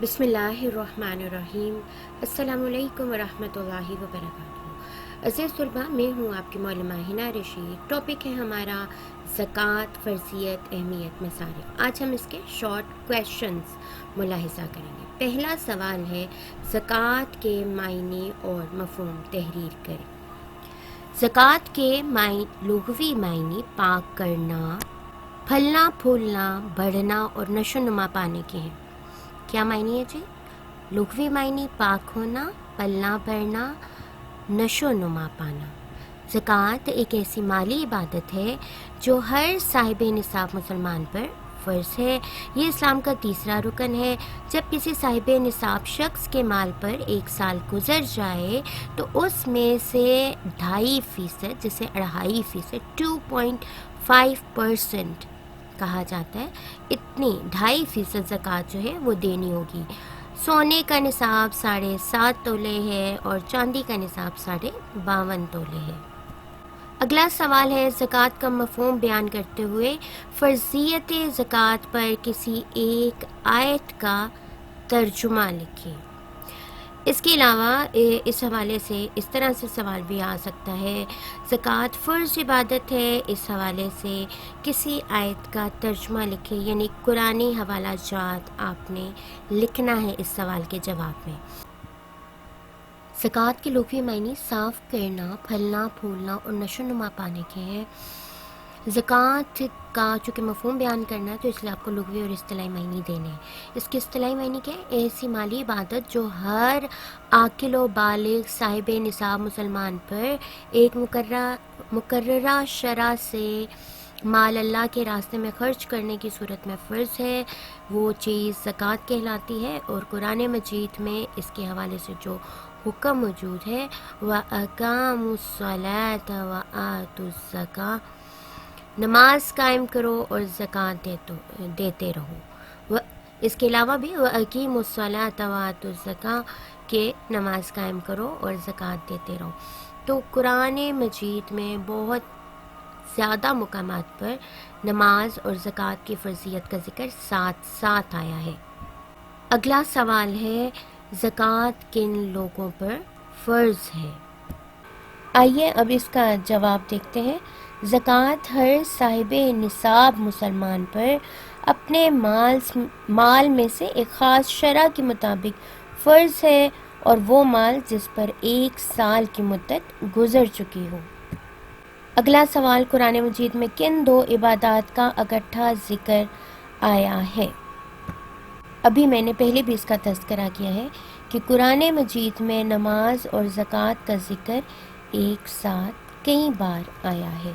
بسم اللہ الرحمن الرحیم۔ السلام علیکم ورحمۃ اللہ وبرکاتہ۔ عزیز طلباء، میں ہوں آپ کی معلمہ حنا رشید۔ ٹاپک ہے ہمارا زکوٰۃ، فرضیت، اہمیت، مصارف۔ آج ہم اس کے شارٹ کویشچنز ملاحظہ کریں گے۔ پہلا سوال ہے زکوٰۃ کے معنی اور مفہوم تحریر کریں۔ زکوٰۃ کے لغوی معنی پاک کرنا، پھلنا پھولنا، بڑھنا اور نشو و نما پانے کے ہیں۔ کیا معنی ہے جی؟ لغوی معنی پاک ہونا، پلنا بڑھنا، نشو و نما پانا۔ زکوٰۃ ایک ایسی مالی عبادت ہے جو ہر صاحب نصاب مسلمان پر فرض ہے۔ یہ اسلام کا تیسرا رکن ہے۔ جب کسی صاحب نصاب شخص کے مال پر 1 سال گزر جائے تو اس میں سے 2.5%، جسے 2.5%، 2.5% کہا جاتا ہے، اتنی 2.5% زکوٰۃ جو ہے وہ دینی ہوگی۔ سونے کا نصاب 7.5 تولے ہے اور چاندی کا نصاب 52.5 تولے ہے۔ اگلا سوال ہے زکوٰۃ کا مفہوم بیان کرتے ہوئے فرضیت زکوٰۃ پر کسی ایک آیت کا ترجمہ لکھیں۔ اس کے علاوہ اس حوالے سے اس طرح سے سوال بھی آ سکتا ہے، زکوٰۃ فرض عبادت ہے، اس حوالے سے کسی آیت کا ترجمہ لکھیں، یعنی قرآنی حوالہ جات آپ نے لکھنا ہے اس سوال کے جواب میں۔ زکوٰۃ کے لغوی معنی صاف کرنا، پھلنا پھولنا اور نشو و نما پانے کے ہیں۔ زکوٰۃ کا چونکہ مفہوم بیان کرنا ہے تو اس لیے آپ کو لغوی اور اصطلاحی معنی دینے ہیں۔ اس کی اصطلاحی معنی کیا ہے؟ ایسی مالی عبادت جو ہر عاقل و بالغ صاحب نصاب مسلمان پر ایک مقررہ شرح سے مال اللہ کے راستے میں خرچ کرنے کی صورت میں فرض ہے، وہ چیز زکوٰۃ کہلاتی ہے۔ اور قرآن مجید میں اس کے حوالے سے جو حکم موجود ہے وَأَقَامُوا الصَّلَاةَ وَآتُوا الزَّكَاةَ، نماز قائم کرو اور زکوٰۃ دیتے رہو۔ اس کے علاوہ بھی وَأَقِیمُوا الصَّلَاةَ وَآتُوا الزَّكَاةَ کہ نماز قائم کرو اور زکوٰۃ دیتے رہو۔ تو قرآن مجید میں بہت زیادہ مقامات پر نماز اور زکوٰۃ کی فرضیت کا ذکر ساتھ ساتھ آیا ہے۔ اگلا سوال ہے زکوٰۃ کن لوگوں پر فرض ہے؟ آئیے اب اس کا جواب دیکھتے ہیں۔ زکوٰۃ ہر صاحب نصاب مسلمان پر اپنے مال میں سے ایک خاص شرح کے مطابق فرض ہے، اور وہ مال جس پر 1 سال کی مدت گزر چکی ہو۔ اگلا سوال قرآن مجید میں کن 2 عبادات کا اکٹھا ذکر آیا ہے؟ ابھی میں نے پہلے بھی اس کا تذکرہ کیا ہے کہ قرآن مجید میں نماز اور زکوٰۃ کا ذکر ایک ساتھ کئی بار آیا ہے۔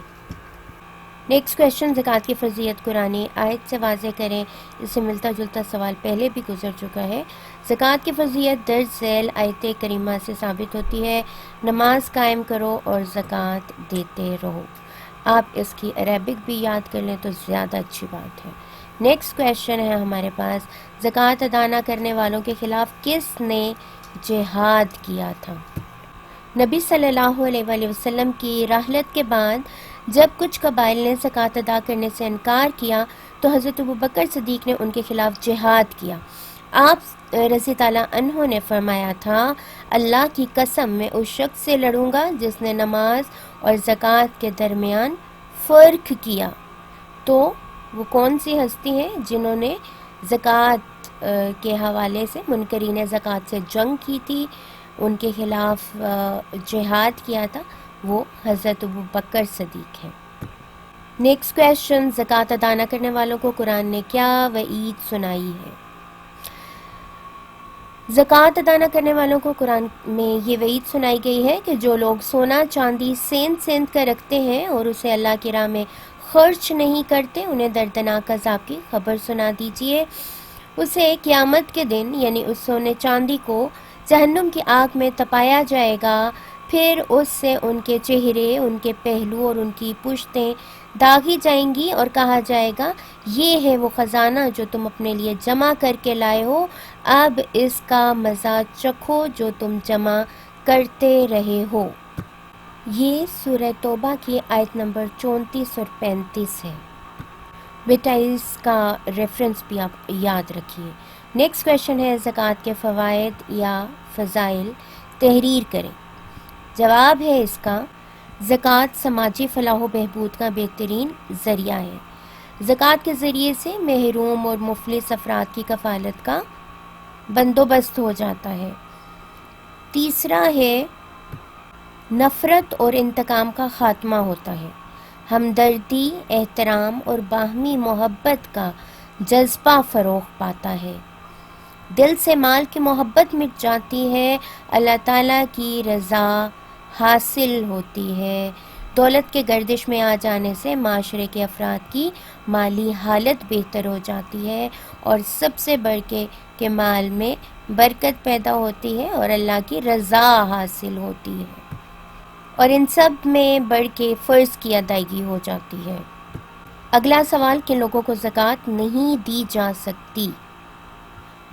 نیکسٹ کویشچن، زکوٰۃ کی فرضیت قرآنی آیت سے واضح کریں۔ اس سے ملتا جلتا سوال پہلے بھی گزر چکا ہے۔ زکوٰۃ کی فرضیت درج ذیل آیت کریمہ سے ثابت ہوتی ہے، نماز قائم کرو اور زکوٰۃ دیتے رہو۔ آپ اس کی عربک بھی یاد کر لیں تو زیادہ اچھی بات ہے۔ نیکسٹ کویشچن ہے ہمارے پاس، زکوٰۃ ادا نہ کرنے والوں کے خلاف کس نے جہاد کیا تھا؟ نبی صلی اللہ علیہ وآلہ وسلم کی رحلت کے بعد جب کچھ قبائل نے زکوٰۃ ادا کرنے سے انکار کیا تو حضرت ابوبکر صدیق نے ان کے خلاف جہاد کیا۔ آپ رضی اللہ عنہ نے فرمایا تھا، اللہ کی قسم میں اس شخص سے لڑوں گا جس نے نماز اور زکوٰۃ کے درمیان فرق کیا۔ تو وہ کون سی ہستی ہیں جنہوں نے زکوٰۃ کے حوالے سے منکرین زکوٰۃ سے جنگ کی تھی، ان کے خلاف جہاد کیا تھا؟ وہ حضرت ابوبکر صدیق ہیں۔ نیکسٹ کویشچن، زکوٰۃ ادا نہ کرنے والوں کو قرآن نے کیا وعید سنائی ہے؟ زکوٰۃ ادا نہ کرنے والوں کو قرآن میں یہ وعید سنائی گئی ہے کہ جو لوگ سونا چاندی سینت کر رکھتے ہیں اور اسے اللہ کی راہ میں خرچ نہیں کرتے، انہیں دردناک عذاب کی خبر سنا دیجیے۔ اسے قیامت کے دن یعنی اس سونے چاندی کو جہنم کی آگ میں تپایا جائے گا، پھر اس سے ان کے چہرے، ان کے پہلو اور ان کی پشتیں داغی جائیں گی اور کہا جائے گا، یہ ہے وہ خزانہ جو تم اپنے لیے جمع کر کے لائے ہو، اب اس کا مزہ چکھو جو تم جمع کرتے رہے ہو۔ یہ سورہ توبہ کی آیت نمبر 34 اور 35 ہے۔ بیٹا اس کا ریفرنس بھی آپ یاد رکھیے۔ نیکسٹ کویشچن ہے زکوٰۃ کے فوائد یا فضائل تحریر کریں. جواب ہے اس کا زکوٰۃ سماجی فلاح و بہبود کا بہترین ذریعہ ہے. زکوٰۃ کے ذریعے سے محروم اور مفلس افراد کی کفالت کا بندوبست ہو جاتا ہے. تیسرا ہے نفرت اور انتقام کا خاتمہ ہوتا ہے. ہمدردی، احترام اور باہمی محبت کا جذبہ فروغ پاتا ہے. دل سے مال کی محبت مٹ جاتی ہے. اللہ تعالیٰ کی رضا حاصل ہوتی ہے. دولت کے گردش میں آ جانے سے معاشرے کے افراد کی مالی حالت بہتر ہو جاتی ہے اور سب سے بڑھ کے مال میں برکت پیدا ہوتی ہے اور اللہ کی رضا حاصل ہوتی ہے اور ان سب میں بڑھ کے فرض کی ادائیگی ہو جاتی ہے. اگلا سوال کن لوگوں کو زکوٰۃ نہیں دی جا سکتی؟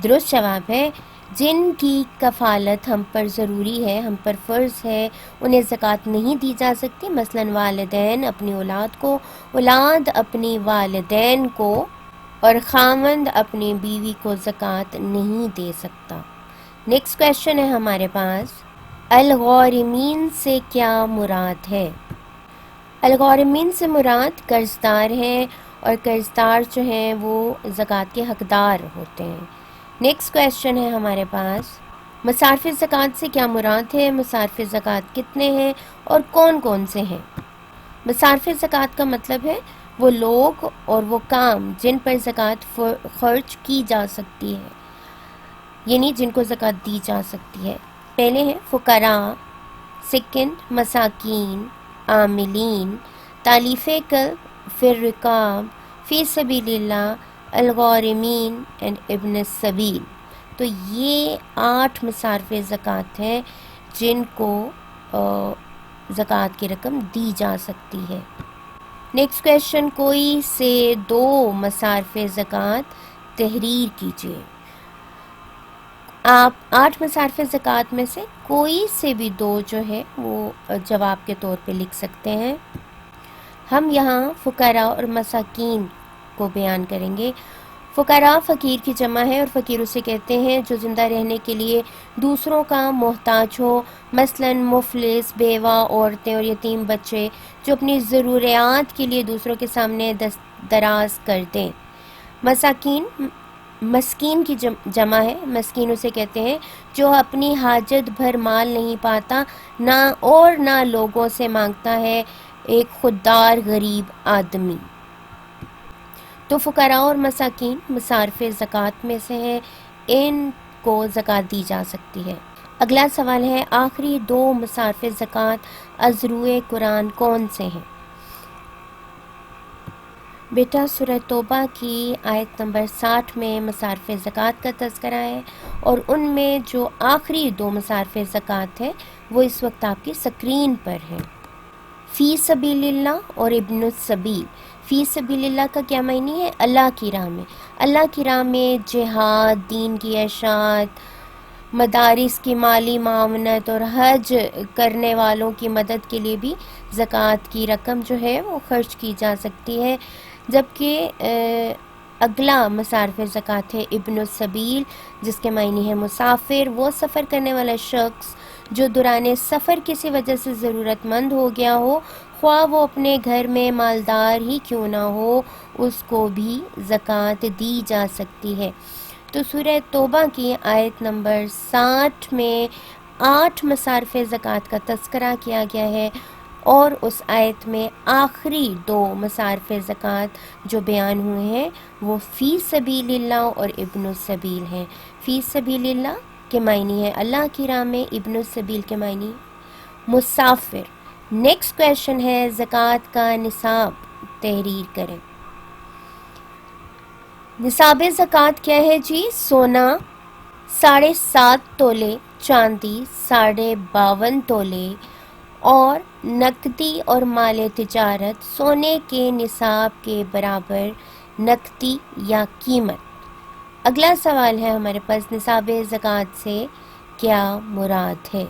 درست جواب ہے جن کی کفالت ہم پر ضروری ہے، ہم پر فرض ہے، انہیں زکوٰۃ نہیں دی جا سکتی. مثلاً والدین اپنی اولاد کو، اولاد اپنی والدین کو اور خاوند اپنی بیوی کو زکوٰۃ نہیں دے سکتا. نیکسٹ کویشچن ہے ہمارے پاس الغارمین سے کیا مراد ہے؟ الغارمین سے مراد قرض دار ہیں اور قرض دار جو ہیں وہ زکوٰۃ کے حقدار ہوتے ہیں. نیکسٹ کویشچن ہے ہمارے پاس مصارف زکوٰۃ سے کیا مراد ہے؟ مصارف زکوٰۃ کتنے ہیں اور کون کون سے ہیں؟ مصارف زکوٰۃ کا مطلب ہے وہ لوگ اور وہ کام جن پر زکوٰۃ خرچ کی جا سکتی ہے، یعنی جن کو زکوٰۃ دی جا سکتی ہے. پہلے ہیں فقراء، سیکنڈ مساکین، عاملین، تالیف قلب، فی الرقاب، فی سبیل اللہ، الغارمین اینڈ ابن السبیل. تو یہ 8 مصارف زکوٰۃ ہیں جن کو زکوٰۃ کی رقم دی جا سکتی ہے. نیکسٹ کویشچن کوئی سے 2 مصارف زکوٰۃ تحریر کیجیے. آپ 8 مصارف زکوٰۃ میں سے کوئی سے بھی 2 جو ہے وہ جواب کے طور پہ لکھ سکتے ہیں. ہم یہاں فقراء اور مساکین کو بیان کریں گے. فقراء فقیر کی جمع ہے اور فقیر اسے کہتے ہیں جو زندہ رہنے کے لیے دوسروں کا محتاج ہو، مثلا مفلس، بیوہ عورتیں اور یتیم بچے جو اپنی ضروریات کے لیے دوسروں کے سامنے دراز کر دیں. مساکین مسکین کی جمع ہے. مسکین اسے کہتے ہیں جو اپنی حاجت بھر مال نہیں پاتا نہ لوگوں سے مانگتا ہے، ایک خوددار غریب آدمی. تو فقراء اور مساکین مصارف زکوٰۃ میں سے ہیں، ان کو زکوٰۃ دی جا سکتی ہے. اگلا سوال ہے آخری 2 مصارف زکوٰۃ از روئے قرآن کون سے ہیں؟ بیٹا سورہ توبہ کی آیت نمبر 60 میں مصارف زکوٰۃ کا تذکرہ ہے اور ان میں جو آخری 2 مصارف زکوٰۃ ہے وہ اس وقت آپ کی سکرین پر ہے. فی سبیل اللہ اور ابن السبیل. فی سبیل اللہ کا کیا معنی ہے؟ اللہ کی راہ میں. اللہ کی راہ میں جہاد، دین کی اشاعت، مدارس کی مالی معاونت اور حج کرنے والوں کی مدد کے لیے بھی زکوٰۃ کی رقم جو ہے وہ خرچ کی جا سکتی ہے. جبکہ اگلا مصارف زکوٰۃ ہے ابن السبیل، جس کے معنی ہے مسافر، وہ سفر کرنے والا شخص جو دوران سفر کسی وجہ سے ضرورت مند ہو گیا ہو، خواہ وہ اپنے گھر میں مالدار ہی کیوں نہ ہو، اس کو بھی زکوٰۃ دی جا سکتی ہے. تو سورہ توبہ کی آیت نمبر 60 میں 8 مصارف زکوٰۃ کا تذکرہ کیا گیا ہے اور اس آیت میں آخری 2 مصارف زکوٰۃ جو بیان ہوئے ہیں وہ فی سبیل اللہ اور ابن السبیل ہیں. فی سبیل اللہ کے معنی ہے اللہ کی راہ میں، ابن السبیل کے معنی مسافر. نیکسٹ کویشچن ہے زکوٰۃ کا نصاب تحریر کریں. نصاب زکوٰۃ کیا ہے جی؟ سونا 7.5 تولے، چاندی 52.5 تولے اور نقدی اور مال تجارت سونے کے نصاب کے برابر نقدی یا قیمت. اگلا سوال ہے ہمارے پاس نصاب زکوٰۃ سے کیا مراد ہے؟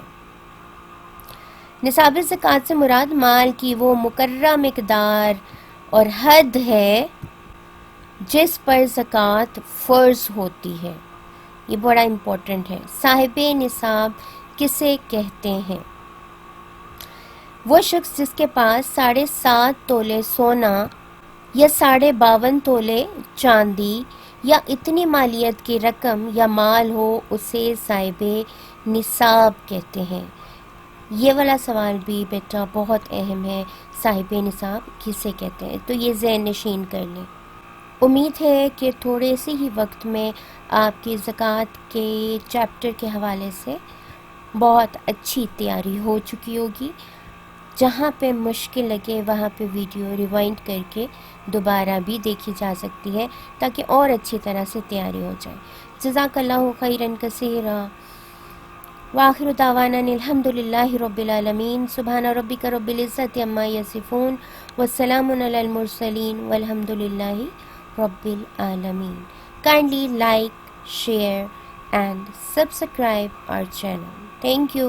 نصاب زکوٰۃ سے مراد مال کی وہ مقررہ مقدار اور حد ہے جس پر زکوٰۃ فرض ہوتی ہے. یہ بڑا امپورٹنٹ ہے. صاحب نصاب کسے کہتے ہیں؟ وہ شخص جس کے پاس 7.5 تولے سونا یا 52.5 تولے چاندی یا اتنی مالیت کی رقم یا مال ہو، اسے صاحب نصاب کہتے ہیں. یہ والا سوال بھی بیٹا بہت اہم ہے، صاحب نصاب کسے کہتے ہیں؟ تو یہ ذہن نشین کر لیں. امید ہے کہ تھوڑے سے ہی وقت میں آپ کی زکوٰۃ کے چیپٹر کے حوالے سے بہت اچھی تیاری ہو چکی ہوگی. جہاں پہ مشکل لگے وہاں پہ ویڈیو ریوائنڈ کر کے دوبارہ بھی دیکھی جا سکتی ہے تاکہ اور اچھی طرح سے تیاری ہو جائے. جزاک اللہ خیرا کثیرا. وآخر دعوانا الحمد للہ رب العالمین. سبحان ربک رب العزت عما یصفون والسلام علی المرسلین والحمد للہ رب العالمین. Kindly like, share and subscribe our channel. Thank you.